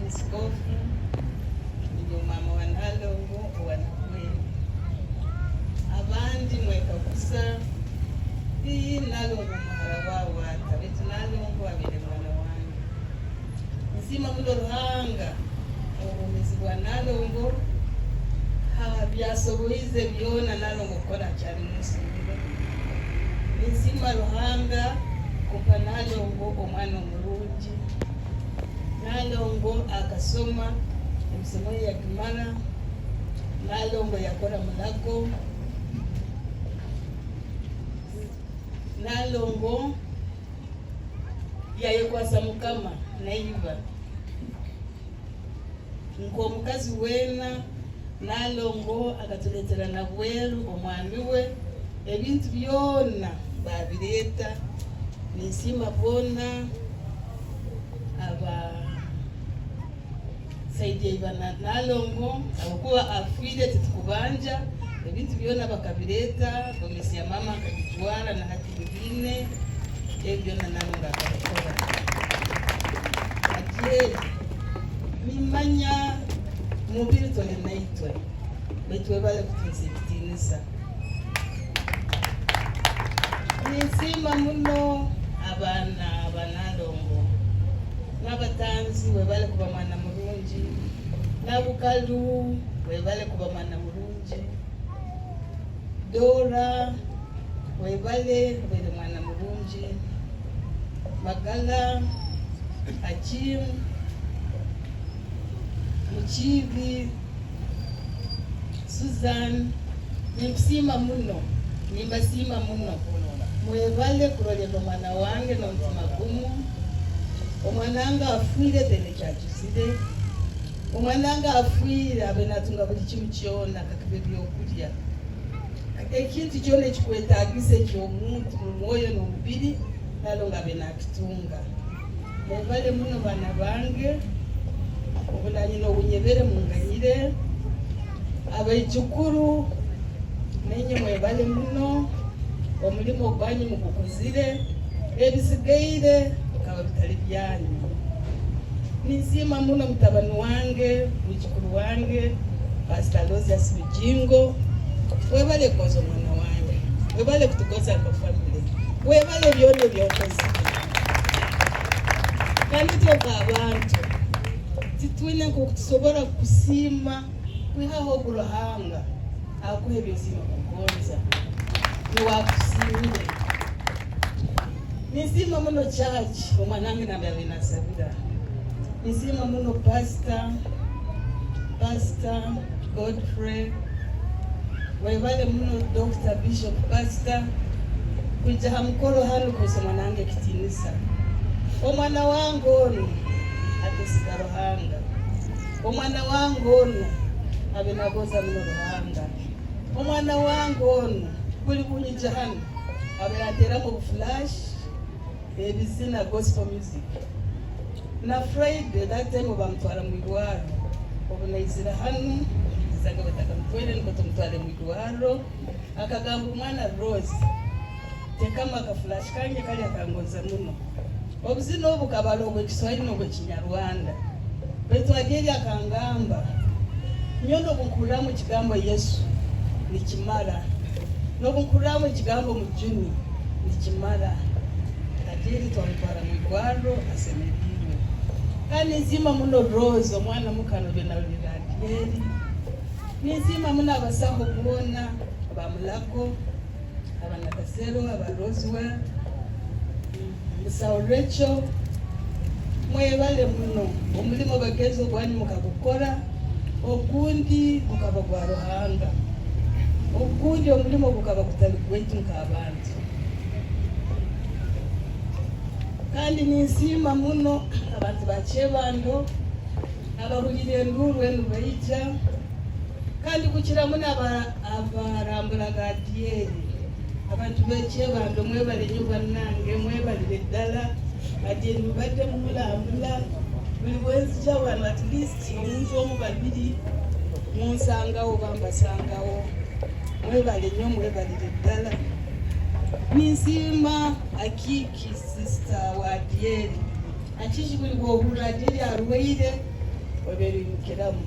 mskofu ndio mama wa Nalongo wanakweli abandi mweka kusa iyi Nalongo muhara wawo atabeti Nalongo abere mwana wange nzima muno ruhanga obumizi bwa Nalongo byasoboize byona Nalongo kora cyane musimba nzima ruhanga kupa Nalongo omwana omulungi Nalongo akasoma emisomo ya kimara Nalongo yakora mulago Nalongo yayekwasa mukama naiba nkomukazi wena Nalongo akatuletera na bweru omwami we ebintu byona babireta nisima bona aba saidia ibana Nalongo abakuwa afide tutukubanja ebintu byona bakabireta komisi ya mama akabitwara na hati nyingine ebyo na Nalongo akabikora ati mimanya mubiri tole naitwe betwe bale kutinsa nisima muno abana Nalongo n'abatanzi webale kuba mwana mulungi n'abukalu webale kuba mwana mulungi Dora webale wele mwana mulungi Magala Ajim Muchivi Susan nimbasima muno mwebale kurolera mwana wange n'omutima gumu omwananga afwire tene kyakizire omwananga afwire abe natunga buli kimu kyona kakibe byokulya ekintu kyona ekikwetagisa ekyomuntu mu mwoyo n'omubiri Nalongo abe nakitunga mwebale muno bana bange obulanyi n'obunyebere munganyire abaijukuru nenye mwebale muno omulimo gwanyu mugukuzire ebisigaire bikaba bitali byanyu nizima muno mutabani wange mujukuru wange Pastor Losias Bijingo webale kozo mwana wange webale kutugoza kwa family webale byone byokoze kandi toka abantu titwine kutusobora kusima kwihaho kuruhanga akuhe byosima kugonza niwakusimire nizima muno church omwanange nababe nasabira nizima muno Pastor Godfrey webale muno Dr. Bishop Pastor kuja hamkolo hano kusa mwanange kitinisa omwana wangu ono akisika ruhanga omwana wangu ono abe nagoza muno ruhanga omwana wangu ono kuli kunyija hano abe atera mu flash ebizina gospel music na Friday that time bamutwara mu Igwaro obunaizira hano zaga bataka mtwele niko tumutwale mu Igwaro akagamba umwana Rose tekama ka flash kanje kali akangoza muno obuzina obukabalo obw'Ekiswahili n'obw'Ekinyarwanda betwageri akangamba nyono bukulamu kigambo Yesu nikimara n'obukulamu kigambo mujuni nikimara ageri twamutwara mu Igwaro asemererwe kandi nzima muno Rose omwana mukano bena radieri nizima muno abasaho kubona abamulako abanakasero abaroswell Musawo Rachel mwebale muno omulimo bagezo gwanyu mukagukora okundi gukaba gwa ruhanga okundi omulimo gukaba kutali gwetu nk'abantu kandi ninsima muno abantu bakyebando abahulire enduru enu baija kandi kukira muno abarambula gadieri abantu bekyebando mwebale nyumba nange mwebalire ddala ati mubadde mulambula buli bwenzi ky'abantu at least omuntu omu babiri munsangawo bambasangawo mwebale nnyo mwebalire ddala ninsiima Akiki sister wa Adieri Akiki buli bw'obulwa Adieri alwaire waberimukiramu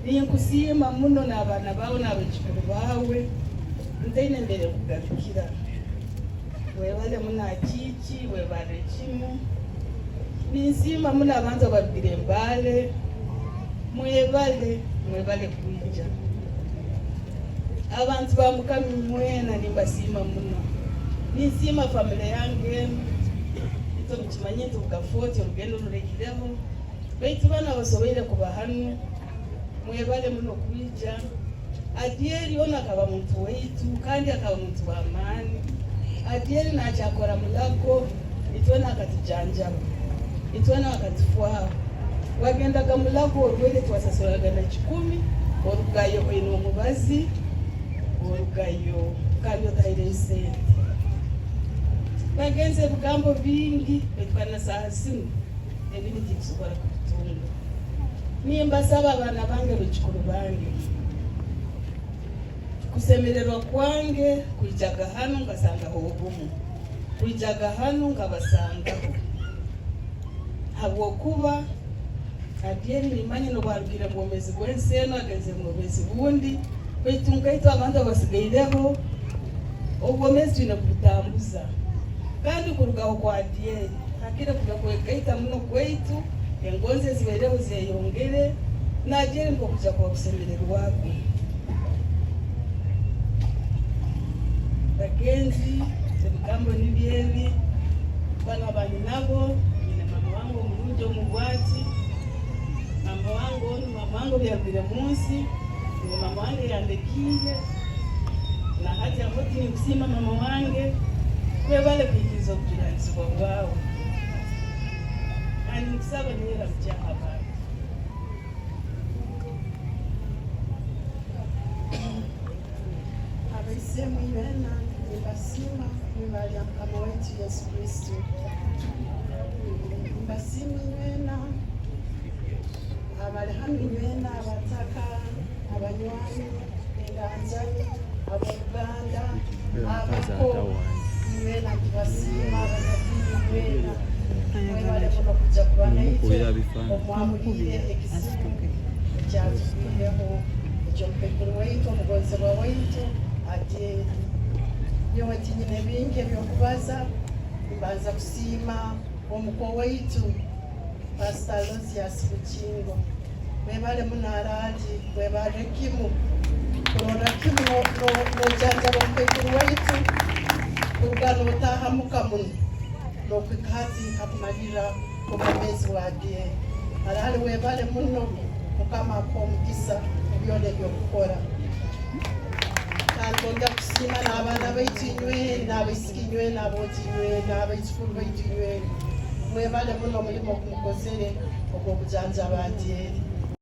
ninkusima muno n'abana bawe n'abajukuru bawe nzaine mbere kugarukira webale munakiki webale kimu ninsima muno abantu babire mbale mwebale kuija abantu ba Mukama mwena nimbasima muno ninsima familia yange ito mukimanye tukafoti urugendo rurekireho baitu bana basobere kuba hano mwebale muno kuija Adieli ona akaba muntu weitu kandi akaba muntu wa amani Adieli nachakora mulago itwana akatujanjaba itwana akatufwa wagendaga mulago orwele twasasoraga na 10 orugayo ino mubazi orugayo kabyo tairese bagenze bugambo bingi betwana sahasini ebindi tikusubora kutunga nimba saba abana bange b'ekikuru bange kusemererwa kwange kuijaga hano ngasangaho obumu kuijaga hano ngabasangaho habwokuba Adieli nimanye no barubira mu mezi gwenseno ageze mu mezi bundi betungaito abantu abasigayireho obwomezi twine kubutambuza kandi kurugaho kwa Adieli hakire kuja kwekaita muno kweitu engonze zibereho zeyongere na Adieli ngo kuja kwa kusemererwako bagenzi ebigambo nibyebi bana bani nabo nyine mama wangu mrujo mugwati mama wangu byabire munsi ni mama wangu yandekiye na hati amoti ni kusima mama wange kwebale kuikizo kujiranizwa wao ani kusaba nira mjaha baba Abaisemu iwena nimbasima mwibali ya Mukama wetu Yesu Kristo nimbasima iwena abali hano iwena abataka abanywani enganjani abaganda abako iwena tubasima abanyabini iwena mwibali muno kuja kubana ito omwamulire ekisimu ekyatubireho ekyo mpekuru waitu omugozerwa waitu Adieli yewe tinyine bingi ebyokubaza mbanza kusiima omuko waitu Pastor Losias Bukingo webale munaraji webale kimu kurora kimu nojanja mpekuru waitu kurugano utahamuka muno nokwikazi kakumalira kumamezi wa Adieli arahali webale muno Mukama akomugisa byone byokukora Ntonda kusima n'abana baitu inywe n'abaisikinywe n'abotinywe n'abaitukuru baitu inywe mwebale muno mulimo kumukozere ogwo kujanja Adieli